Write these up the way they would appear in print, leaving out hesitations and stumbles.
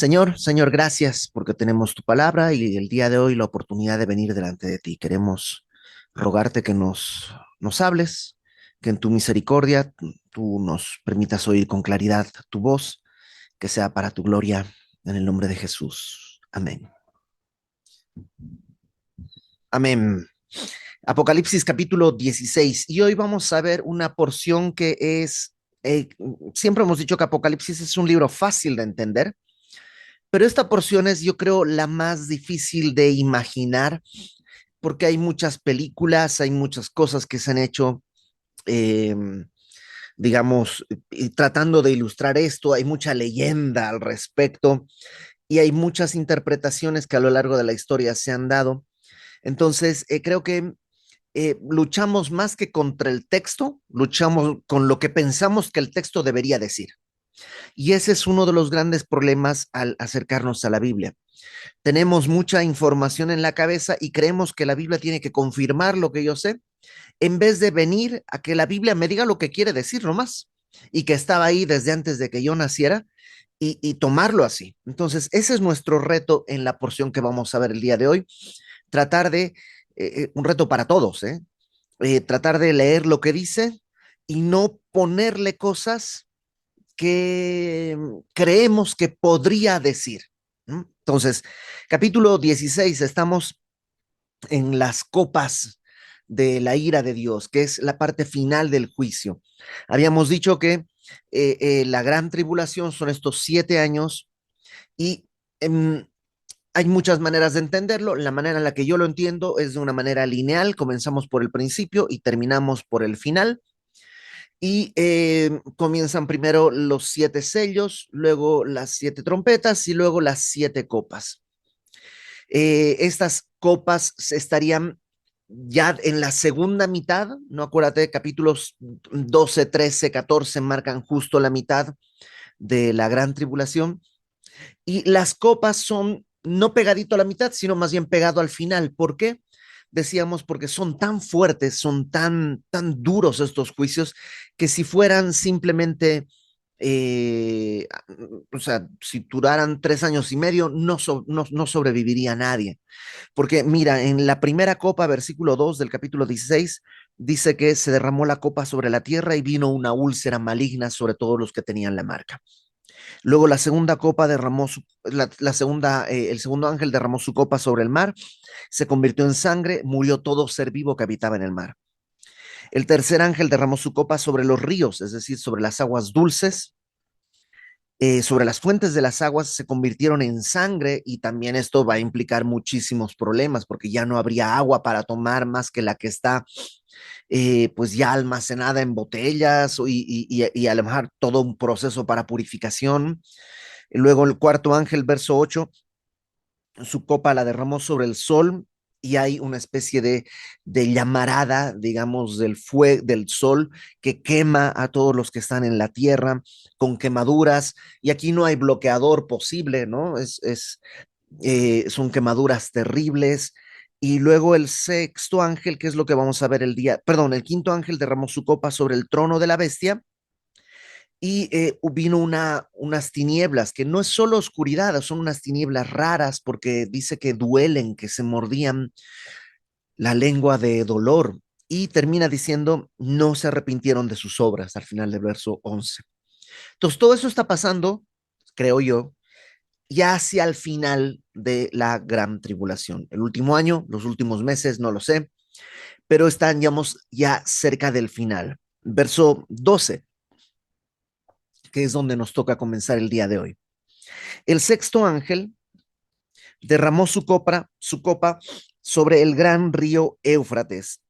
Señor, gracias porque tenemos tu palabra y el día de hoy la oportunidad de venir delante de ti. Queremos rogarte que nos hables, que en tu misericordia tú nos permitas oír con claridad tu voz, que sea para tu gloria, en el nombre de Jesús. Amén. Amén. Apocalipsis capítulo 16. Y hoy vamos a ver una porción que eh, siempre hemos dicho que Apocalipsis es un libro fácil de entender. Pero esta porción es, yo creo, la más difícil de imaginar porque hay muchas películas, hay muchas cosas que se han hecho, eh, digamos, tratando de ilustrar esto, hay mucha leyenda al respecto y hay muchas interpretaciones que a lo largo de la historia se han dado. Entonces, creo que luchamos más que contra el texto, luchamos con lo que pensamos que el texto debería decir. Y ese es uno de los grandes problemas al acercarnos a la Biblia. Tenemos mucha información en la cabeza y creemos que la Biblia tiene que confirmar lo que yo sé, en vez de venir a que la Biblia me diga lo que quiere decir nomás y que estaba ahí desde antes de que yo naciera y tomarlo así. Entonces, ese es nuestro reto en la porción que vamos a ver el día de hoy, tratar de, un reto para todos, tratar de leer lo que dice y no ponerle cosas que creemos que podría decir. Entonces, capítulo 16, estamos en las copas de la ira de Dios, que es la parte final del juicio. Habíamos dicho que la gran tribulación son estos 7 años y hay muchas maneras de entenderlo. La manera en la que yo lo entiendo es de una manera lineal. Comenzamos por el principio y terminamos por el final. Y comienzan primero los 7 sellos, luego las 7 trompetas y luego las 7 copas. Estas copas estarían ya en la segunda mitad, no acuérdate, capítulos 12, 13, 14 marcan justo la mitad de la gran tribulación. Y las copas son no pegadito a la mitad, sino más bien pegado al final. ¿Por qué? Decíamos porque son tan fuertes, son tan duros estos juicios, que si fueran simplemente, eh, o sea, si duraran 3 años y medio, no sobreviviría nadie. Porque mira, en la primera copa, versículo 2 del capítulo 16, dice que se derramó la copa sobre la tierra y vino una úlcera maligna sobre todos los que tenían la marca. Luego la segunda copa derramó el segundo ángel derramó su copa sobre el mar, se convirtió en sangre, murió todo ser vivo que habitaba en el mar. El tercer ángel derramó su copa sobre los ríos, es decir, sobre las aguas dulces, sobre las fuentes de las aguas se convirtieron en sangre, y también esto va a implicar muchísimos problemas porque ya no habría agua para tomar más que la que está pues ya almacenada en botellas y a lo mejor todo un proceso para purificación. Luego el cuarto ángel, verso 8, su copa la derramó sobre el sol y hay una especie de llamarada, digamos, del sol que quema a todos los que están en la tierra con quemaduras, y aquí no hay bloqueador posible, ¿no? Son quemaduras terribles. Y luego el sexto ángel, que es lo que vamos a ver perdón, el quinto ángel derramó su copa sobre el trono de la bestia y vino unas tinieblas, que no es solo oscuridad, son unas tinieblas raras porque dice que duelen, que se mordían la lengua de dolor, y termina diciendo, no se arrepintieron de sus obras, al final del verso 11. Entonces, todo eso está pasando, creo yo, ya hacia el final de la gran tribulación. El último año, los últimos meses, no lo sé, pero están, digamos, ya cerca del final. Verso 12, que es donde nos toca comenzar el día de hoy. El sexto ángel derramó su copa sobre el gran río Éufrates,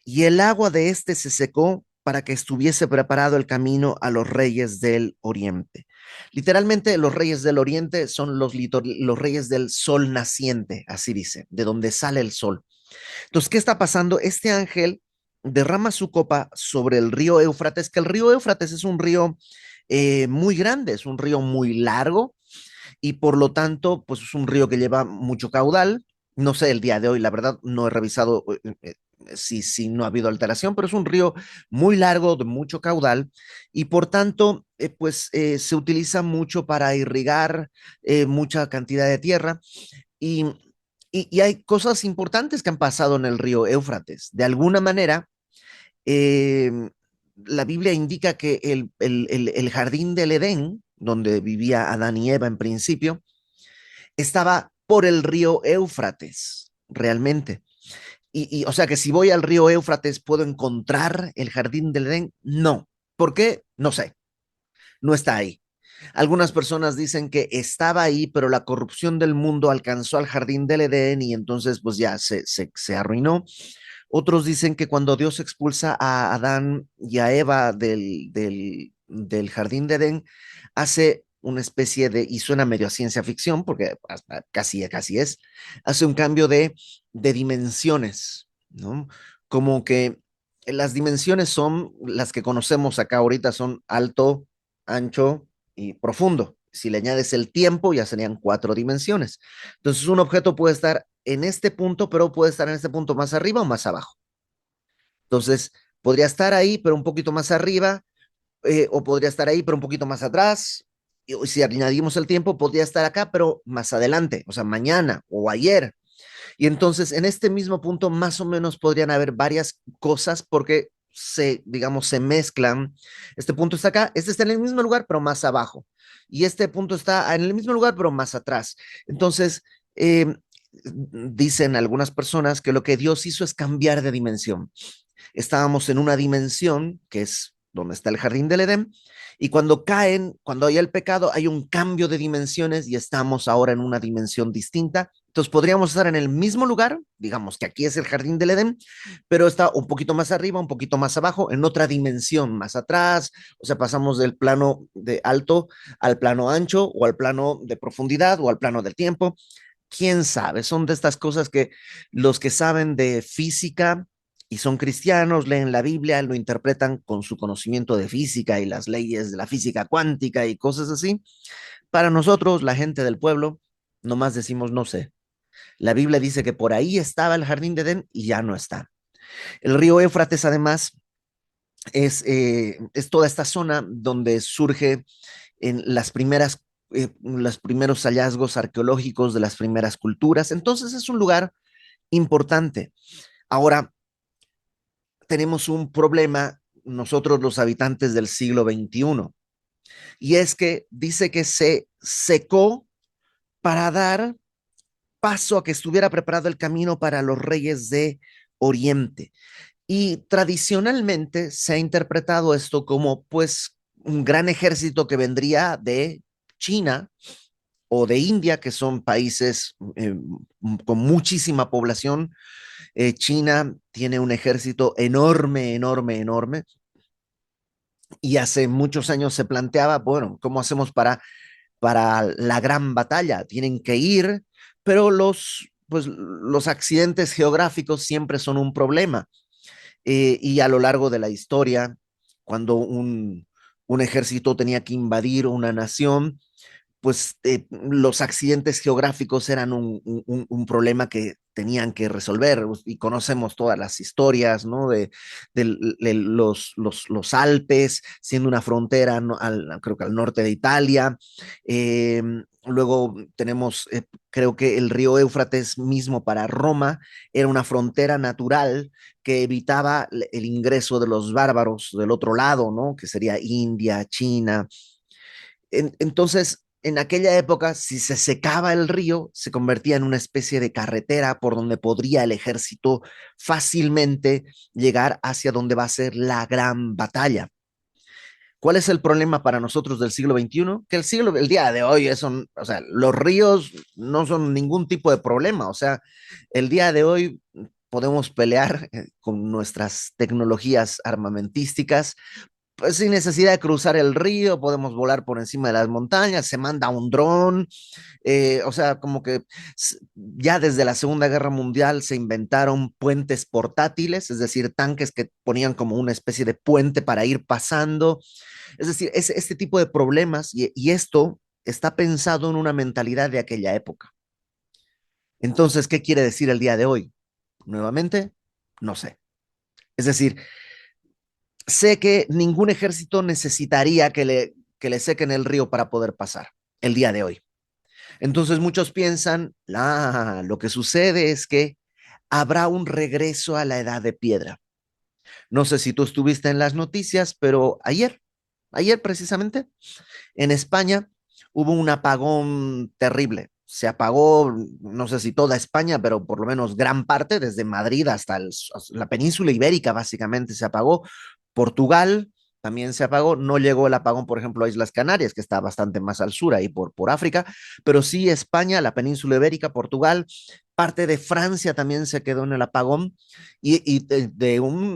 y el agua de este se secó para que estuviese preparado el camino a los reyes del oriente. Literalmente, los reyes del oriente son los reyes del sol naciente, así dice, de donde sale el sol. Entonces, ¿qué está pasando? Este ángel derrama su copa sobre el río Éufrates, que el río Éufrates es un río muy grande, es un río muy largo, y por lo tanto, pues es un río que lleva mucho caudal. No sé el día de hoy, la verdad, no he revisado si no ha habido alteración, pero es un río muy largo, de mucho caudal, y por tanto, se utiliza mucho para irrigar mucha cantidad de tierra. Y, y hay cosas importantes que han pasado en el río Éufrates. De alguna manera, eh, la Biblia indica que el jardín del Edén, donde vivía Adán y Eva en principio, estaba por el río Éufrates, realmente. O sea que si voy al río Éufrates, ¿puedo encontrar el jardín del Edén? No. ¿Por qué? No sé. No está ahí. Algunas personas dicen que estaba ahí, pero la corrupción del mundo alcanzó al jardín del Edén y entonces pues ya se arruinó. Otros dicen que cuando Dios expulsa a Adán y a Eva del jardín de Edén, hace una especie de, y suena medio a ciencia ficción, porque casi es, hace un cambio de dimensiones, ¿no? Como que las dimensiones son las que conocemos acá ahorita, son alto, ancho y profundo. Si le añades el tiempo, ya serían cuatro dimensiones. Entonces, un objeto puede estar en este punto, pero puede estar en este punto más arriba o más abajo. Entonces, podría estar ahí, pero un poquito más arriba, o podría estar ahí, pero un poquito más atrás. Y si añadimos el tiempo, podría estar acá, pero más adelante, o sea, mañana o ayer. Y entonces, en este mismo punto, más o menos podrían haber varias cosas porque digamos, se mezclan. Este punto está acá, este está en el mismo lugar, pero más abajo. Y este punto está en el mismo lugar, pero más atrás. Entonces, dicen algunas personas que lo que Dios hizo es cambiar de dimensión. Estábamos en una dimensión que es donde está el jardín del Edén, y cuando hay el pecado, hay un cambio de dimensiones y estamos ahora en una dimensión distinta. Entonces podríamos estar en el mismo lugar, digamos que aquí es el jardín del Edén, pero está un poquito más arriba, un poquito más abajo, en otra dimensión, más atrás, o sea, pasamos del plano de alto al plano ancho o al plano de profundidad o al plano del tiempo. Quién sabe, son de estas cosas que los que saben de física y son cristianos, leen la Biblia, lo interpretan con su conocimiento de física y las leyes de la física cuántica y cosas así. Para nosotros, la gente del pueblo, nomás decimos no sé. La Biblia dice que por ahí estaba el jardín de Edén y ya no está. El río Éufrates, además, es toda esta zona donde surge en los primeros hallazgos arqueológicos de las primeras culturas. Entonces es un lugar importante. Ahora, tenemos un problema nosotros los habitantes del siglo XXI, y es que dice que se secó para dar paso a que estuviera preparado el camino para los reyes de Oriente. Y tradicionalmente se ha interpretado esto como pues un gran ejército que vendría de China o de India, que son países con muchísima población. China tiene un ejército enorme, enorme, enorme, y hace muchos años se planteaba, bueno, ¿cómo hacemos para la gran batalla? Tienen que ir, pero los accidentes geográficos siempre son un problema. Y a lo largo de la historia, cuando un ejército tenía que invadir una nación, pues los accidentes geográficos eran un problema que tenían que resolver y conocemos todas las historias, ¿no? De los Alpes siendo una frontera, ¿no? Creo que al norte de Italia. Eh, Luego tenemos, creo que el río Éufrates mismo para Roma era una frontera natural que evitaba el ingreso de los bárbaros del otro lado, ¿no? Que sería India, China. Entonces, en aquella época, si se secaba el río, se convertía en una especie de carretera por donde podría el ejército fácilmente llegar hacia donde va a ser la gran batalla. ¿Cuál es el problema para nosotros del siglo XXI? Que el día de hoy, o sea, los ríos no son ningún tipo de problema. O sea, el día de hoy podemos pelear con nuestras tecnologías armamentísticas pues sin necesidad de cruzar el río, podemos volar por encima de las montañas, se manda un dron, o sea, como que ya desde la Segunda Guerra Mundial se inventaron puentes portátiles, es decir, tanques que ponían como una especie de puente para ir pasando, es decir, este tipo de problemas y esto está pensado en una mentalidad de aquella época. Entonces, ¿qué quiere decir el día de hoy? Nuevamente, No sé. Es decir, sé que ningún ejército necesitaría que le sequen el río para poder pasar el día de hoy. Entonces muchos piensan, lo que sucede es que habrá un regreso a la edad de piedra. No sé si tú estuviste en las noticias, pero ayer precisamente, en España hubo un apagón terrible. Se apagó, no sé si toda España, pero por lo menos gran parte, desde Madrid hasta la península ibérica, básicamente se apagó. Portugal también se apagó. No llegó el apagón, por ejemplo, a Islas Canarias, que está bastante más al sur, ahí por África, pero sí España, la península ibérica, Portugal, parte de Francia también se quedó en el apagón y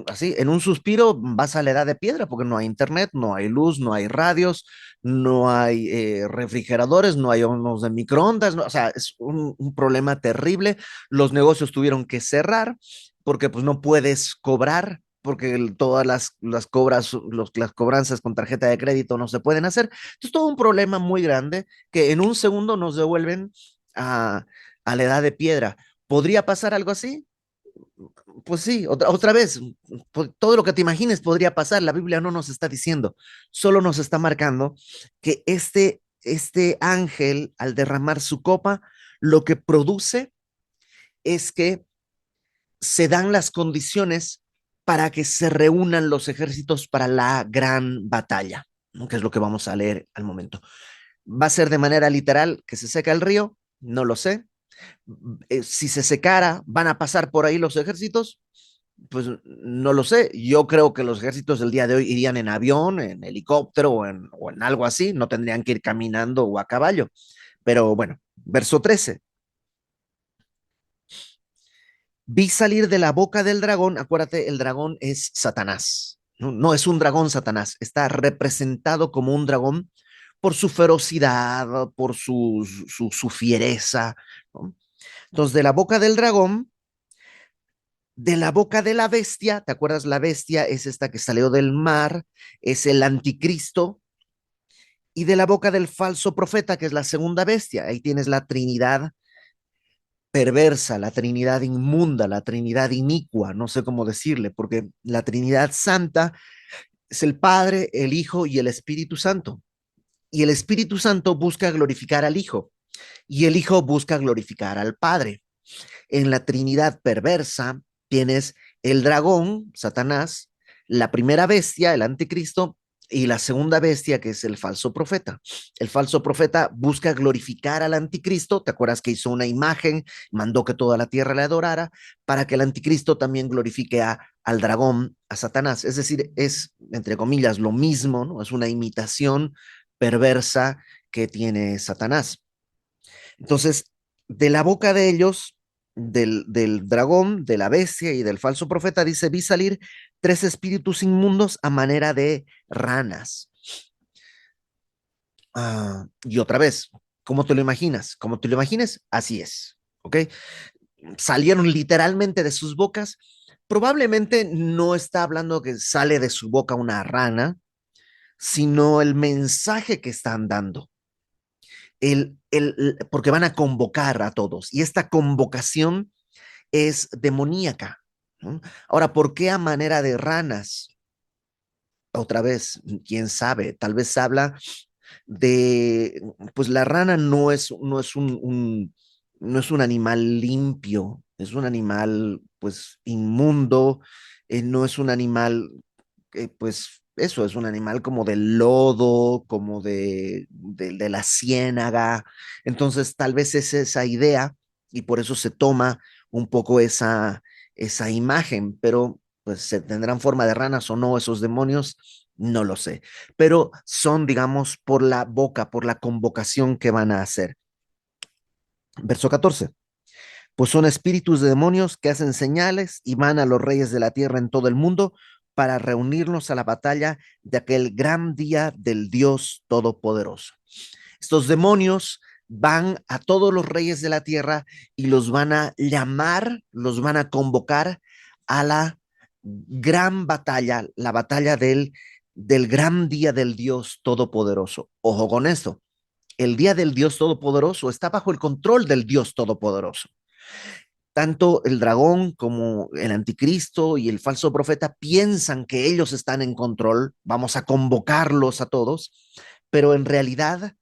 así, en un suspiro vas a la edad de piedra porque no hay internet, no hay luz, no hay radios, no hay refrigeradores, no hay hornos de microondas, no, o sea, es un problema terrible. Los negocios tuvieron que cerrar porque pues no puedes cobrar, porque todas las cobranzas con tarjeta de crédito no se pueden hacer. Entonces, todo un problema muy grande que en un segundo nos devuelven a, a la edad de piedra. ¿Podría pasar algo así? Pues sí, otra vez, todo lo que te imagines podría pasar. La Biblia no nos está diciendo, solo nos está marcando que este ángel, al derramar su copa, lo que produce es que se dan las condiciones para que se reúnan los ejércitos para la gran batalla, ¿no? Que es lo que vamos a leer al momento. ¿Va a ser de manera literal que se seca el río? No lo sé. Si se secara, ¿van a pasar por ahí los ejércitos? Pues no lo sé. Yo creo que los ejércitos del día de hoy irían en avión, en helicóptero o en algo así. No tendrían que ir caminando o a caballo. Pero bueno, verso 13. Vi salir de la boca del dragón. Acuérdate, el dragón es Satanás. No, no es un dragón Satanás. Está representado como un dragón por su ferocidad, por su fiereza, ¿no? Entonces, de la boca del dragón, de la boca de la bestia, ¿te acuerdas? La bestia es esta que salió del mar, es el anticristo, y de la boca del falso profeta, que es la segunda bestia. Ahí tienes la Trinidad perversa, la Trinidad inmunda, la Trinidad inicua, no sé cómo decirle, porque la Trinidad santa es el Padre, el Hijo y el Espíritu Santo. Y el Espíritu Santo busca glorificar al Hijo y el Hijo busca glorificar al Padre. En la Trinidad perversa tienes el dragón, Satanás, la primera bestia, el anticristo, y la segunda bestia, que es el falso profeta. El falso profeta busca glorificar al anticristo. ¿Te acuerdas que hizo una imagen, mandó que toda la tierra le adorara, para que el anticristo también glorifique al dragón, a Satanás? Es decir, es, entre comillas, lo mismo, ¿no? Es una imitación perversa que tiene Satanás. Entonces, de la boca de ellos, del dragón, de la bestia y del falso profeta, dice, vi salir tres espíritus inmundos a manera de ranas. Y otra vez, ¿cómo te lo imaginas? ¿Cómo te lo imagines? Así es, ¿ok? Salieron literalmente de sus bocas. Probablemente no está hablando que sale de su boca una rana, sino el mensaje que están dando. Porque van a convocar a todos y esta convocación es demoníaca, ¿no? Ahora, ¿por qué a manera de ranas? Otra vez, quién sabe, tal vez habla de, pues la rana no es un animal limpio, es un animal pues inmundo, no es un animal, pues eso, es un animal como del lodo, como de la ciénaga. Entonces, tal vez es esa idea y por eso se toma un poco esa imagen, pero pues se tendrán forma de ranas o no esos demonios, no lo sé. Pero son, digamos, por la boca, por la convocación que van a hacer. Verso 14. Pues son espíritus de demonios que hacen señales y van a los reyes de la tierra en todo el mundo para reunirnos a la batalla de aquel gran día del Dios Todopoderoso. Estos demonios van a todos los reyes de la tierra y los van a llamar, los van a convocar a la gran batalla, la batalla del gran día del Dios Todopoderoso. Ojo con esto, el día del Dios Todopoderoso está bajo el control del Dios Todopoderoso. Tanto el dragón como el anticristo y el falso profeta piensan que ellos están en control, vamos a convocarlos a todos, pero en realidad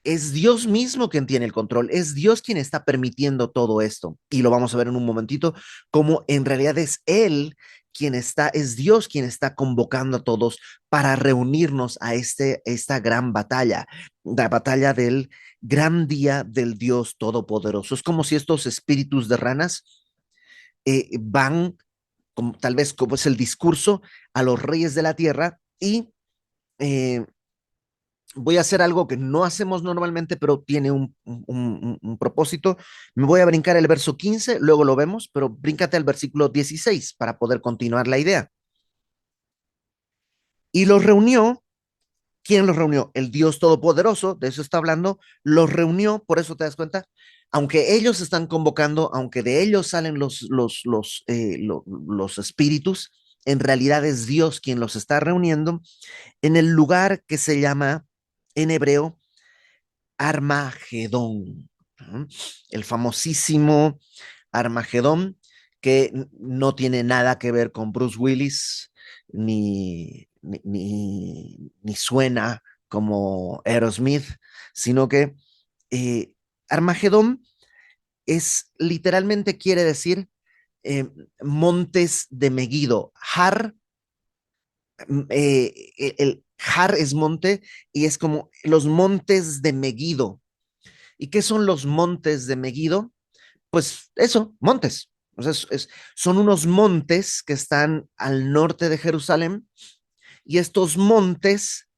es Dios mismo quien tiene el control, es Dios quien está permitiendo todo esto. Y lo vamos a ver en un momentito, como en realidad es Él quien está, es Dios quien está convocando a todos para reunirnos a esta gran batalla, la batalla del gran día del Dios Todopoderoso. Es como si estos espíritus de ranas van, como, tal vez como es el discurso, a los reyes de la tierra y eh, voy a hacer algo que no hacemos normalmente, pero tiene un propósito. Me voy a brincar el verso 15, luego lo vemos, pero bríncate al versículo 16 para poder continuar la idea. Y los reunió. ¿Quién los reunió? El Dios Todopoderoso, de eso está hablando, los reunió, por eso te das cuenta, aunque ellos están convocando, aunque de ellos salen los espíritus, en realidad es Dios quien los está reuniendo en el lugar que se llama en hebreo Armagedón, ¿no? El famosísimo Armagedón, que no tiene nada que ver con Bruce Willis, ni suena como Aerosmith, sino que eh, Armagedón es literalmente quiere decir montes de Megiddo. El Har es monte y es como los montes de Megiddo. ¿Y qué son los montes de Megiddo? Pues eso, montes. O sea, son unos montes que están al norte de Jerusalén y estos montes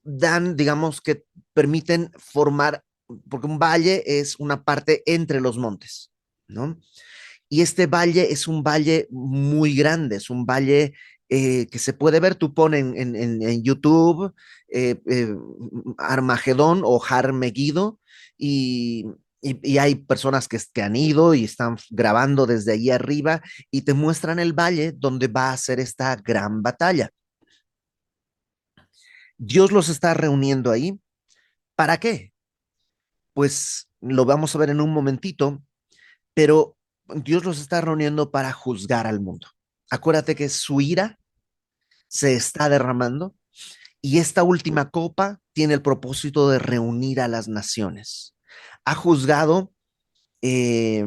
dan, digamos que permiten formar, porque un valle es una parte entre los montes, ¿no? Y este valle es un valle muy grande, es un valle que se puede ver, tú pones en YouTube Armagedón o Har Megiddo y, y hay personas que han ido y están grabando desde allí arriba y te muestran el valle donde va a ser esta gran batalla. Dios los está reuniendo ahí. ¿Para qué? Pues lo vamos a ver en un momentito, pero Dios los está reuniendo para juzgar al mundo. Acuérdate que su ira se está derramando y esta última copa tiene el propósito de reunir a las naciones. Ha juzgado eh,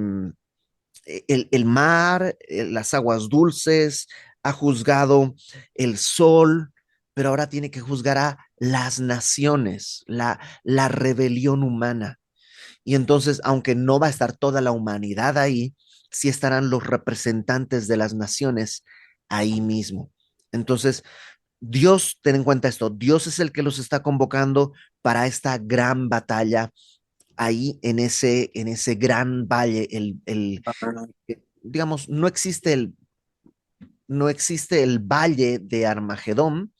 el mar, las aguas dulces, ha juzgado el sol, pero ahora tiene que juzgar a las naciones, la rebelión humana. Y entonces, aunque no va a estar toda la humanidad ahí, sí estarán los representantes de las naciones ahí mismo. Entonces, Dios, ten en cuenta esto, Dios es el que los está convocando para esta gran batalla ahí en ese gran valle, digamos, no existe el valle de Armagedón,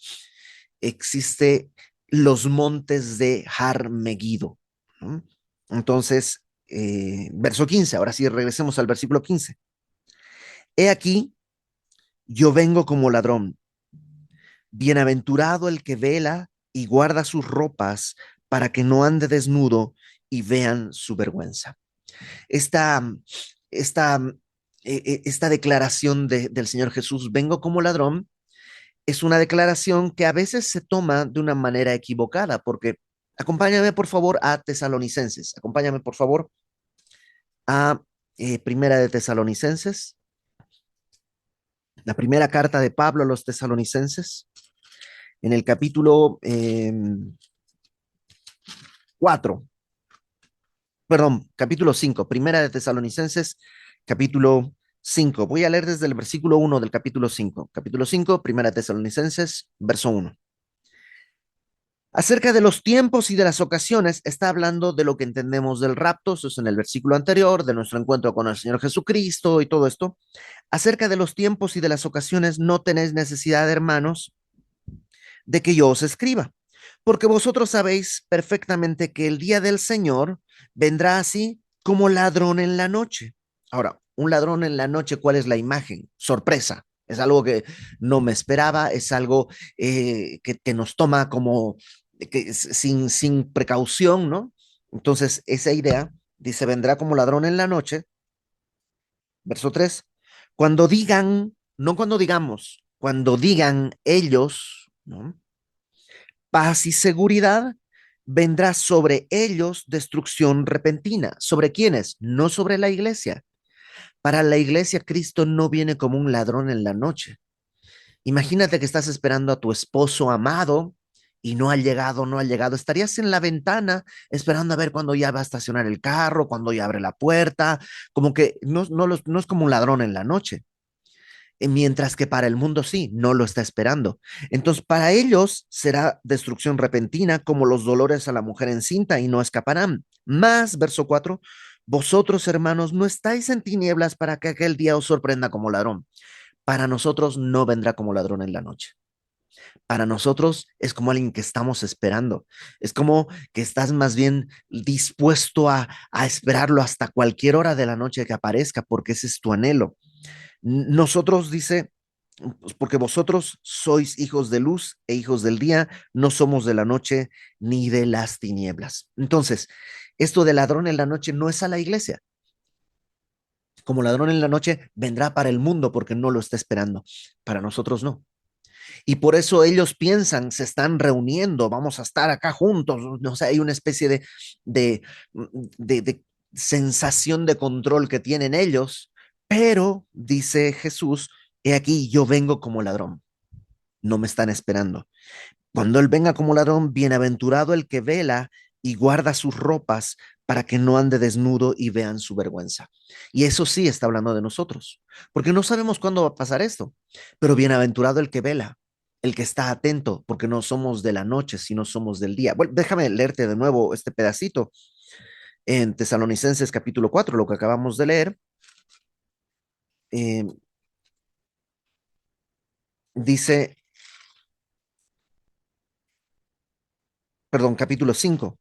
existe los montes de Har Megiddo, ¿no? Entonces, verso 15, ahora sí regresemos al versículo 15. He aquí, yo vengo como ladrón. Bienaventurado el que vela y guarda sus ropas para que no ande desnudo y vean su vergüenza. Esta, esta, esta declaración del Señor Jesús, vengo como ladrón, es una declaración que a veces se toma de una manera equivocada, porque acompáñame por favor a Tesalonicenses, acompáñame por favor a Primera de Tesalonicenses, la primera carta de Pablo a los Tesalonicenses, en el capítulo 4, perdón, capítulo 5, Primera de Tesalonicenses, capítulo 5. Voy a leer desde el versículo 1 del capítulo 5. Capítulo 5, Primera de Tesalonicenses, verso 1. Acerca de los tiempos y de las ocasiones, está hablando de lo que entendemos del rapto, eso es en el versículo anterior, de nuestro encuentro con el Señor Jesucristo y todo esto. Acerca de los tiempos y de las ocasiones, no tenéis necesidad, hermanos, de que yo os escriba, porque vosotros sabéis perfectamente que el día del Señor vendrá así como ladrón en la noche. Ahora, un ladrón en la noche, ¿cuál es la imagen? Sorpresa. Es algo que no me esperaba, es algo que nos toma como que sin precaución, ¿no? Entonces, esa idea dice, vendrá como ladrón en la noche Verso 3. Cuando digan, no cuando digamos, cuando digan ellos, ¿no? Paz y seguridad, vendrá sobre ellos destrucción repentina. ¿Sobre quiénes? No sobre la iglesia. Para la iglesia, Cristo no viene como un ladrón en la noche. Imagínate que estás esperando a tu esposo amado y no ha llegado, no ha llegado. Estarías en la ventana esperando a ver cuándo ya va a estacionar el carro, cuándo ya abre la puerta, como que no es como un ladrón en la noche. Mientras que para el mundo sí, no lo está esperando. Entonces, para ellos será destrucción repentina, como los dolores a la mujer encinta, y no escaparán. Más, verso 4, vosotros, hermanos, no estáis en tinieblas para que aquel día os sorprenda como ladrón. Para nosotros no vendrá como ladrón en la noche. Para nosotros es como alguien que estamos esperando. Es como que estás más bien dispuesto a esperarlo hasta cualquier hora de la noche que aparezca, porque ese es tu anhelo. Nosotros, dice, pues porque vosotros sois hijos de luz e hijos del día, no somos de la noche ni de las tinieblas. Entonces, esto de ladrón en la noche no es a la iglesia. Como ladrón en la noche vendrá para el mundo porque no lo está esperando. Para nosotros no. Y por eso ellos piensan, se están reuniendo, vamos a estar acá juntos. O sea, hay una especie de, de sensación de control que tienen ellos, pero dice Jesús, he aquí, yo vengo como ladrón, no me están esperando. Cuando Él venga como ladrón, bienaventurado el que vela y guarda sus ropas para que no ande desnudo y vean su vergüenza. Y eso sí está hablando de nosotros, porque no sabemos cuándo va a pasar esto, pero bienaventurado el que vela, el que está atento, porque no somos de la noche, sino somos del día. Bueno, déjame leerte de nuevo este pedacito en Tesalonicenses capítulo 4, lo que acabamos de leer. Eh, dice, perdón, capítulo 5,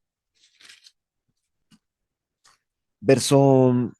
verso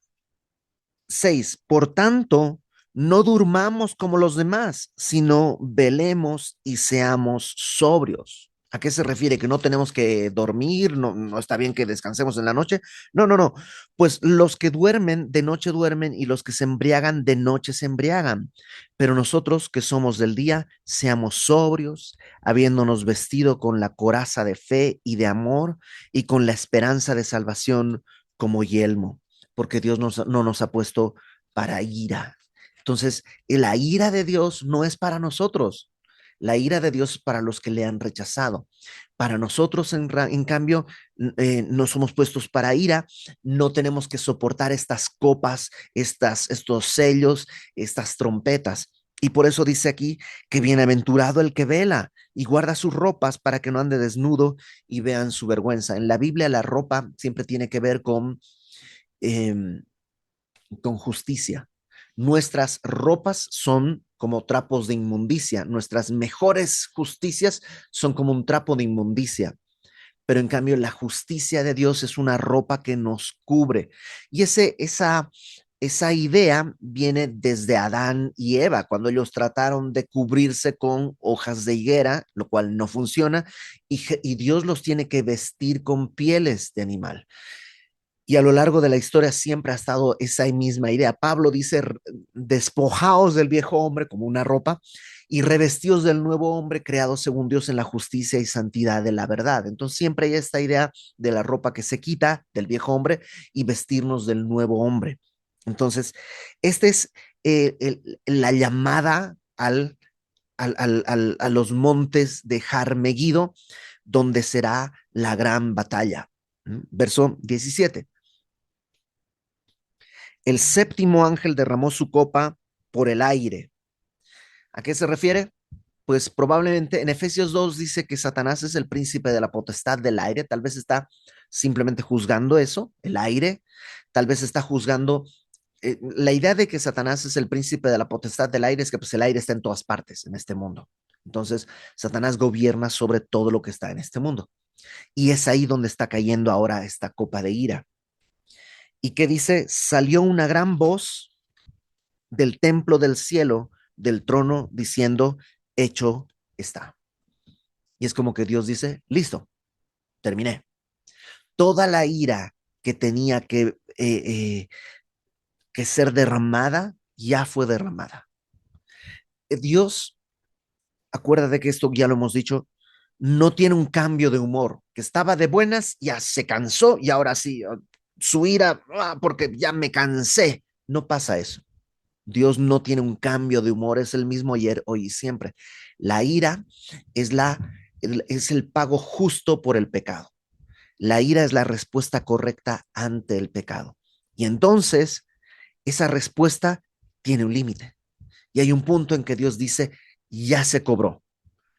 6. Por tanto, no durmamos como los demás, sino velemos y seamos sobrios. ¿A qué se refiere? ¿Que no tenemos que dormir? ¿No está bien que descansemos en la noche? No, no, no. Pues los que duermen de noche duermen y los que se embriagan de noche se embriagan. Pero nosotros que somos del día, seamos sobrios, habiéndonos vestido con la coraza de fe y de amor y con la esperanza de salvación como yelmo, porque Dios no nos ha puesto para ira. Entonces, la ira de Dios no es para nosotros. La ira de Dios es para los que le han rechazado. Para nosotros, en cambio, no somos puestos para ira, no tenemos que soportar estas copas, estos sellos, estas trompetas. Y por eso dice aquí que bienaventurado el que vela y guarda sus ropas para que no ande desnudo y vean su vergüenza. En la Biblia la ropa siempre tiene que ver eh, con justicia. Nuestras ropas son como trapos de inmundicia, nuestras mejores justicias son como un trapo de inmundicia, pero en cambio la justicia de Dios es una ropa que nos cubre. Y esa idea viene desde Adán y Eva, cuando ellos trataron de cubrirse con hojas de higuera, lo cual no funciona, y Dios los tiene que vestir con pieles de animal. Y a lo largo de la historia siempre ha estado esa misma idea. Pablo dice, despojaos del viejo hombre como una ropa y revestidos del nuevo hombre creado según Dios en la justicia y santidad de la verdad. Entonces siempre hay esta idea de la ropa que se quita del viejo hombre y vestirnos del nuevo hombre. Entonces, esta es la llamada a los montes de Jarmeguido, donde será la gran batalla. Verso 17. El séptimo ángel derramó su copa por el aire. ¿A qué se refiere? Pues probablemente en Efesios 2 dice que Satanás es el príncipe de la potestad del aire. Tal vez está simplemente juzgando eso, el aire. Tal vez está juzgando. La idea de que Satanás es el príncipe de la potestad del aire es que pues, el aire está en todas partes en este mundo. Entonces, Satanás gobierna sobre todo lo que está en este mundo. Y es ahí donde está cayendo ahora esta copa de ira. ¿Y qué dice? Salió una gran voz del templo del cielo, del trono, diciendo, hecho está. Y es como que Dios dice, listo, terminé. Toda la ira que tenía que ser derramada, ya fue derramada. Dios, acuérdate que esto ya lo hemos dicho, no tiene un cambio de humor, que estaba de buenas, ya se cansó y ahora sí, su ira, porque ya me cansé. No pasa eso. Dios no tiene un cambio de humor, es el mismo ayer, hoy y siempre. La ira es, es el pago justo por el pecado. La ira es la respuesta correcta ante el pecado. Y entonces, esa respuesta tiene un límite. Y hay un punto en que Dios dice, ya se cobró.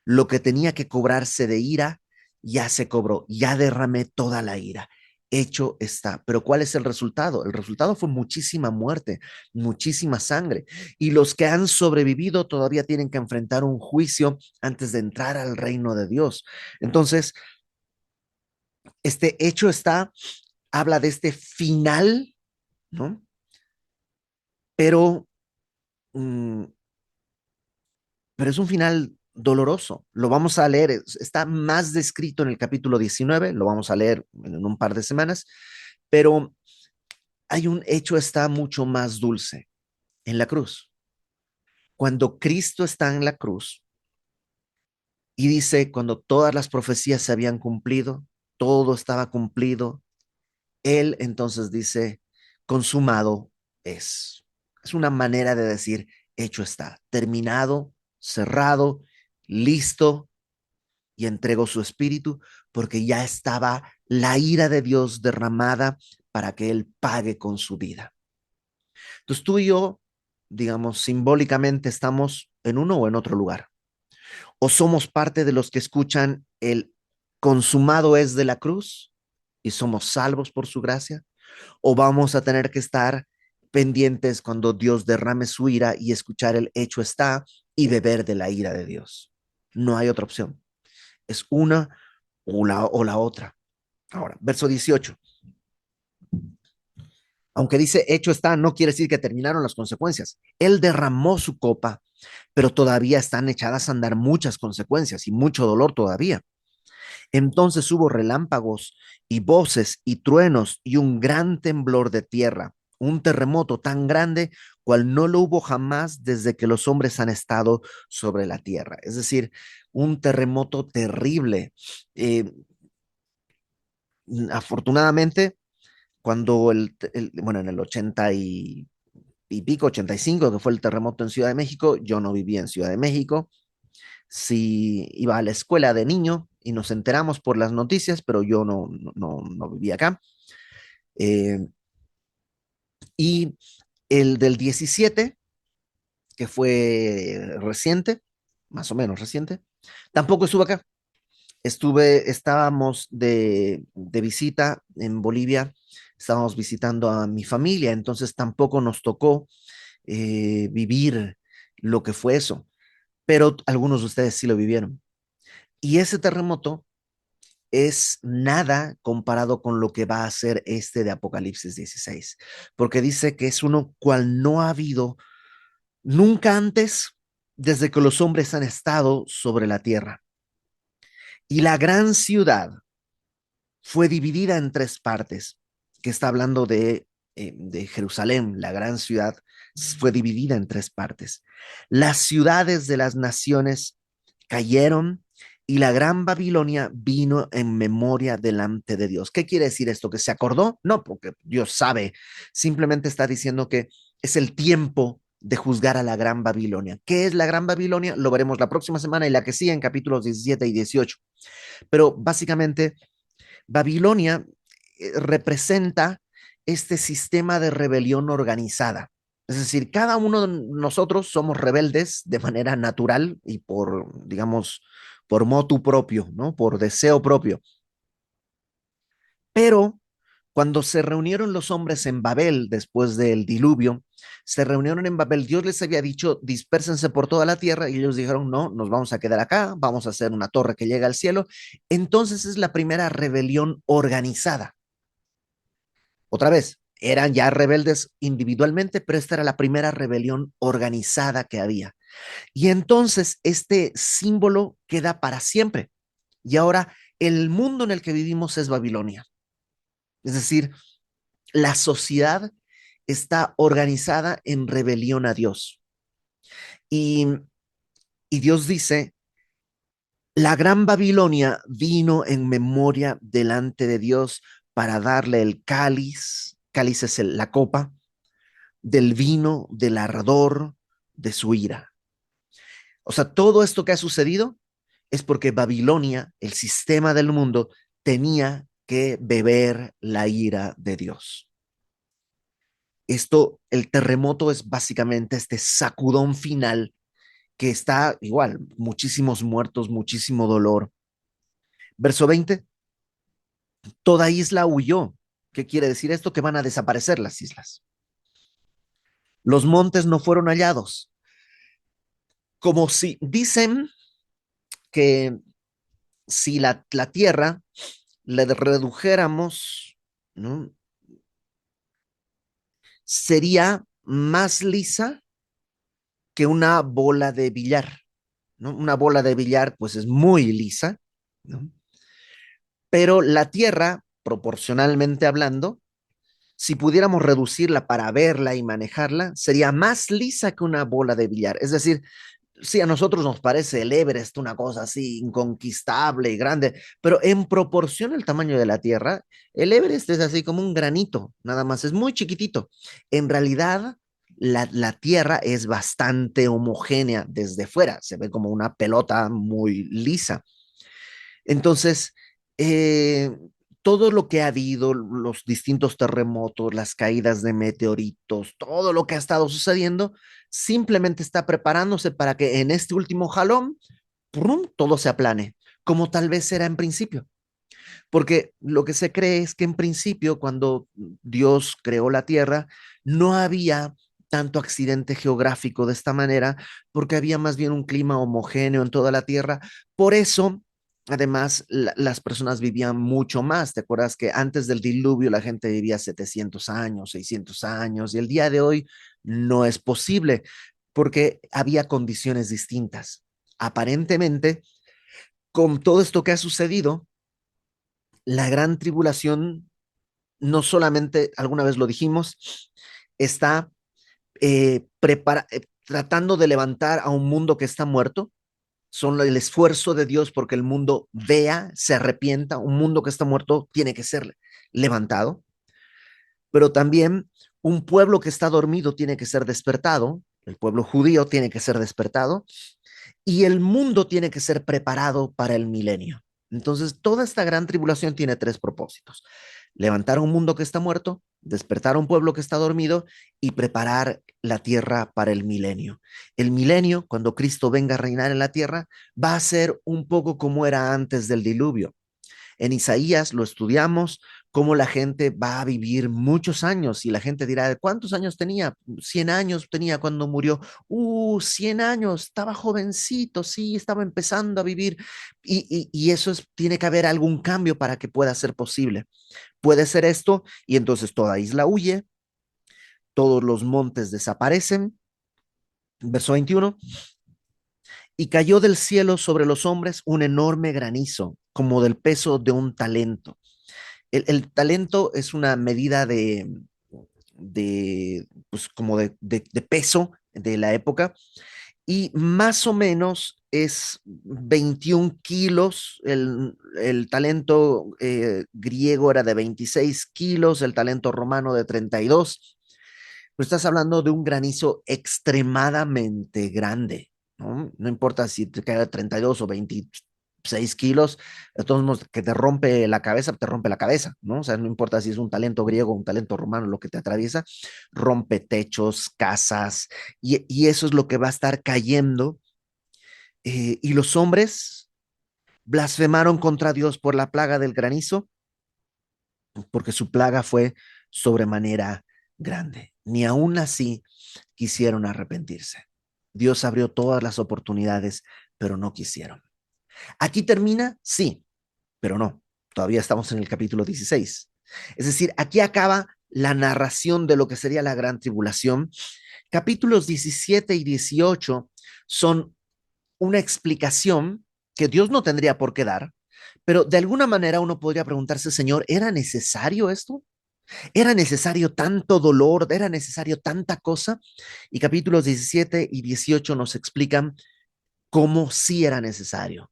Lo que tenía que cobrarse de ira, ya se cobró. Ya derramé toda la ira. Hecho está. Pero ¿cuál es el resultado? El resultado fue muchísima muerte, muchísima sangre. Y los que han sobrevivido todavía tienen que enfrentar un juicio antes de entrar al reino de Dios. Entonces, este hecho está, habla de este final, ¿no? Pero, mm, pero es un final doloroso. Lo vamos a leer, está más descrito en el capítulo 19, lo vamos a leer en un par de semanas, pero hay un hecho está mucho más dulce en la cruz. Cuando Cristo está en la cruz y dice, cuando todas las profecías se habían cumplido, todo estaba cumplido, Él entonces dice, consumado es. Es una manera de decir, hecho está, terminado, cerrado, listo, y entregó su espíritu porque ya estaba la ira de Dios derramada para que Él pague con su vida. Entonces tú y yo, digamos, simbólicamente estamos en uno o en otro lugar. O somos parte de los que escuchan el consumado es de la cruz y somos salvos por su gracia, o vamos a tener que estar pendientes cuando Dios derrame su ira y escuchar el hecho está y beber de la ira de Dios. No hay otra opción. Es una o la otra. Ahora, verso 18. Aunque dice hecho está, no quiere decir que terminaron las consecuencias. Él derramó su copa, pero todavía están echadas a andar muchas consecuencias y mucho dolor todavía. Entonces hubo relámpagos y voces y truenos y un gran temblor de tierra, un terremoto tan grande cual no lo hubo jamás desde que los hombres han estado sobre la tierra. Es decir, un terremoto terrible. Eh, Afortunadamente, cuando bueno, en el 80 y pico, 85, que fue el terremoto en Ciudad de México, yo no vivía en Ciudad de México, sí iba a la escuela de niño y nos enteramos por las noticias, pero yo no vivía acá. Eh, y el del 17, que fue reciente, más o menos reciente, tampoco estuve acá. Estábamos de visita en Bolivia, estábamos visitando a mi familia, entonces tampoco nos tocó vivir lo que fue eso, pero algunos de ustedes sí lo vivieron. Y ese terremoto es nada comparado con lo que va a ser este de Apocalipsis 16, porque dice que es uno cual no ha habido nunca antes desde que los hombres han estado sobre la tierra. Y la gran ciudad fue dividida en tres partes, que está hablando de Jerusalén, la gran ciudad, fue dividida en tres partes. Las ciudades de las naciones cayeron y la gran Babilonia vino en memoria delante de Dios. ¿Qué quiere decir esto? ¿Que se acordó? No, porque Dios sabe. Simplemente está diciendo que es el tiempo de juzgar a la gran Babilonia. ¿Qué es la gran Babilonia? Lo veremos la próxima semana y la que sigue en capítulos 17 y 18. Pero básicamente Babilonia representa este sistema de rebelión organizada. Es decir, cada uno de nosotros somos rebeldes de manera natural y por, digamos, por motu propio, ¿no? Por deseo propio. Pero cuando se reunieron los hombres en Babel después del diluvio, se reunieron en Babel, Dios les había dicho, dispérsense por toda la tierra, y ellos dijeron, no, nos vamos a quedar acá, vamos a hacer una torre que llega al cielo. Entonces es la primera rebelión organizada. Otra vez, eran ya rebeldes individualmente, pero esta era la primera rebelión organizada que había. Y entonces este símbolo queda para siempre. Y ahora el mundo en el que vivimos es Babilonia. Es decir, la sociedad está organizada en rebelión a Dios. Y, y Dios dice, la gran Babilonia vino en memoria delante de Dios para darle el cáliz, cáliz es la copa, del vino, del ardor de su ira. O sea, todo esto que ha sucedido es porque Babilonia, el sistema del mundo, tenía que beber la ira de Dios. Esto, el terremoto es básicamente este sacudón final que está igual, muchísimos muertos, muchísimo dolor. Verso 20, toda isla huyó. ¿Qué quiere decir esto? Que van a desaparecer las islas. Los montes no fueron hallados. Como si dicen que si la tierra le redujéramos, ¿no? Sería más lisa que una bola de billar, ¿no? Una bola de billar pues es muy lisa, ¿no? Pero la tierra, proporcionalmente hablando, si pudiéramos reducirla para verla y manejarla, sería más lisa que una bola de billar. Es decir, sí, a nosotros nos parece el Everest una cosa así inconquistable y grande, pero en proporción al tamaño de la Tierra, el Everest es así como un granito, nada más, es muy chiquitito. En realidad, la Tierra es bastante homogénea desde fuera, se ve como una pelota muy lisa. Entonces, eh, todo lo que ha habido, los distintos terremotos, las caídas de meteoritos, todo lo que ha estado sucediendo, simplemente está preparándose para que en este último jalón, ¡prum!, todo se aplane, como tal vez era en principio. Porque lo que se cree es que en principio, cuando Dios creó la tierra, no había tanto accidente geográfico de esta manera, porque había más bien un clima homogéneo en toda la tierra. Por eso, además, las personas vivían mucho más. ¿Te acuerdas que antes del diluvio la gente vivía 700 años, 600 años, y el día de hoy no es posible porque había condiciones distintas? Aparentemente, con todo esto que ha sucedido, la gran tribulación no solamente, alguna vez lo dijimos, está tratando de levantar a un mundo que está muerto. Son el esfuerzo de Dios porque el mundo vea, se arrepienta. Un mundo que está muerto tiene que ser levantado, pero también un pueblo que está dormido tiene que ser despertado. El pueblo judío tiene que ser despertado y el mundo tiene que ser preparado para el milenio. Entonces, toda esta gran tribulación tiene tres propósitos: levantar a un mundo que está muerto, despertar a un pueblo que está dormido y preparar la tierra para el milenio. El milenio, cuando Cristo venga a reinar en la tierra, va a ser un poco como era antes del diluvio. En Isaías lo estudiamos, cómo la gente va a vivir muchos años y la gente dirá, ¿cuántos años tenía? 100 años tenía cuando murió. 100 años, estaba jovencito, sí, estaba empezando a vivir. Y eso tiene que haber algún cambio para que pueda ser posible. Puede ser esto y entonces toda isla huye, todos los montes desaparecen. Verso 21, y cayó del cielo sobre los hombres un enorme granizo, como del peso de un talento. El talento es una medida pues como de peso de la época y más o menos es 21 kilos. El talento griego era de 26 kilos, el talento romano de 32. Pues estás hablando de un granizo extremadamente grande, ¿no? No importa si te cae 32 o 26 kilos, de todos modos, que te rompe la cabeza, ¿no? O sea, no importa si es un talento griego o un talento romano lo que te atraviesa, rompe techos, casas, y eso es lo que va a estar cayendo. Y los hombres blasfemaron contra Dios por la plaga del granizo, porque su plaga fue sobremanera grande. Ni aún así quisieron arrepentirse. Dios abrió todas las oportunidades, pero no quisieron. ¿Aquí termina? Sí, pero no. Todavía estamos en el capítulo 16. Es decir, aquí acaba la narración de lo que sería la gran tribulación. Capítulos 17 y 18 son una explicación que Dios no tendría por qué dar, pero de alguna manera uno podría preguntarse, Señor, ¿era necesario esto? Era necesario tanto dolor, era necesario tanta cosa. Y capítulos 17 y 18 nos explican cómo sí era necesario.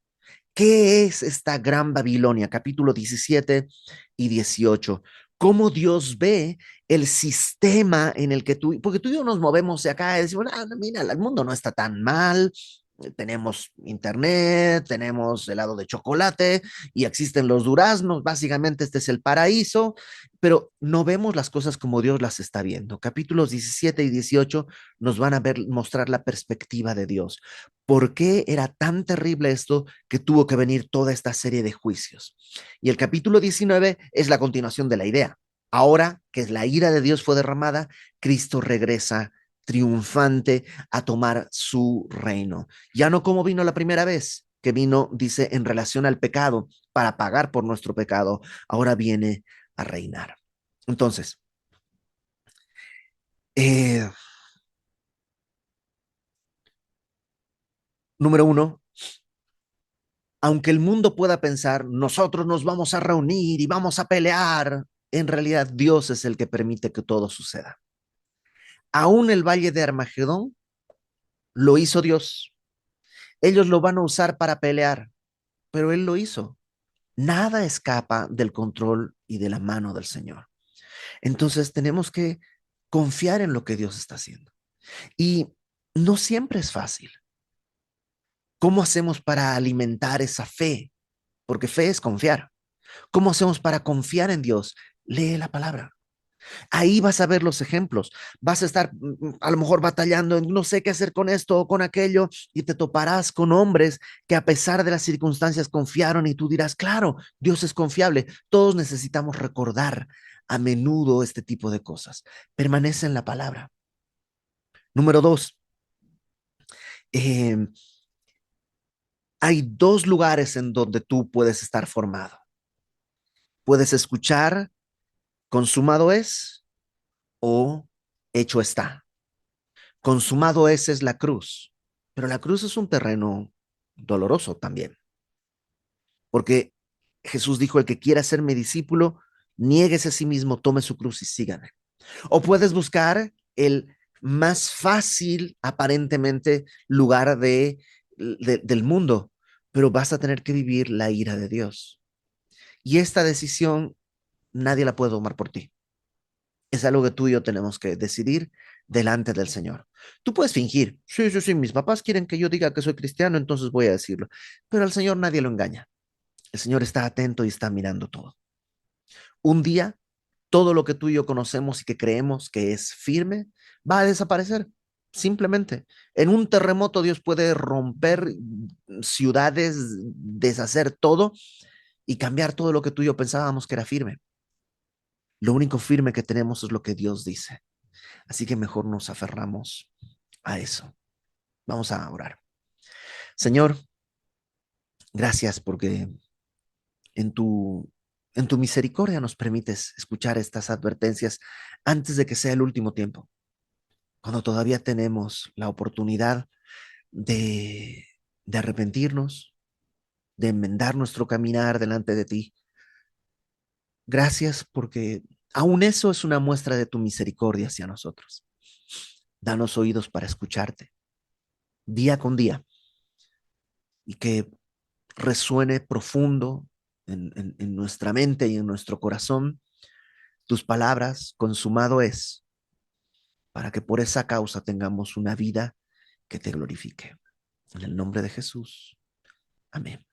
¿Qué es esta gran Babilonia? Capítulo 17 y 18. Cómo Dios ve el sistema en el que porque tú y yo nos movemos de acá y decimos, ah, mira, el mundo no está tan mal, tenemos internet, tenemos helado de chocolate y existen los duraznos, básicamente este es el paraíso, pero no vemos las cosas como Dios las está viendo. Capítulos 17 y 18 nos van a mostrar la perspectiva de Dios. ¿Por qué era tan terrible esto que tuvo que venir toda esta serie de juicios? Y el capítulo 19 es la continuación de la idea. Ahora que la ira de Dios fue derramada, Cristo regresa triunfante a tomar su reino. Ya no como vino la primera vez, que vino, dice, en relación al pecado, para pagar por nuestro pecado, ahora viene a reinar. Entonces, eh, número uno, aunque el mundo pueda pensar, nosotros nos vamos a reunir y vamos a pelear, en realidad Dios es el que permite que todo suceda. Aún el valle de Armagedón lo hizo Dios. Ellos lo van a usar para pelear, pero Él lo hizo. Nada escapa del control y de la mano del Señor. Entonces tenemos que confiar en lo que Dios está haciendo. Y no siempre es fácil. ¿Cómo hacemos para alimentar esa fe? Porque fe es confiar. ¿Cómo hacemos para confiar en Dios? Lee la palabra. Ahí vas a ver los ejemplos. Vas a estar a lo mejor batallando en no sé qué hacer con esto o con aquello y te toparás con hombres que a pesar de las circunstancias confiaron y tú dirás, claro, Dios es confiable. Todos necesitamos recordar a menudo este tipo de cosas. Permanece en la palabra. Número dos, eh, hay dos lugares en donde tú puedes estar formado. Puedes escuchar, consumado es o hecho está. Consumado es la cruz, pero la cruz es un terreno doloroso también, porque Jesús dijo, el que quiera ser mi discípulo, niéguese a sí mismo, tome su cruz y sígame. O puedes buscar el más fácil, aparentemente, lugar del mundo, pero vas a tener que vivir la ira de Dios. Y esta decisión nadie la puede tomar por ti. Es algo que tú y yo tenemos que decidir delante del Señor. Tú puedes fingir, sí, sí, sí, mis papás quieren que yo diga que soy cristiano, entonces voy a decirlo. Pero al Señor nadie lo engaña. El Señor está atento y está mirando todo. Un día, todo lo que tú y yo conocemos y que creemos que es firme va a desaparecer. Simplemente, en un terremoto Dios puede romper ciudades, deshacer todo y cambiar todo lo que tú y yo pensábamos que era firme. Lo único firme que tenemos es lo que Dios dice. Así que mejor nos aferramos a eso. Vamos a orar. Señor, gracias porque en tu, en tu misericordia nos permites escuchar estas advertencias antes de que sea el último tiempo, cuando todavía tenemos la oportunidad de, de arrepentirnos, de enmendar nuestro caminar delante de ti. Gracias porque aún eso es una muestra de tu misericordia hacia nosotros. Danos oídos para escucharte día con día y que resuene profundo en nuestra mente y en nuestro corazón tus palabras, consumado es, para que por esa causa tengamos una vida que te glorifique. En el nombre de Jesús. Amén.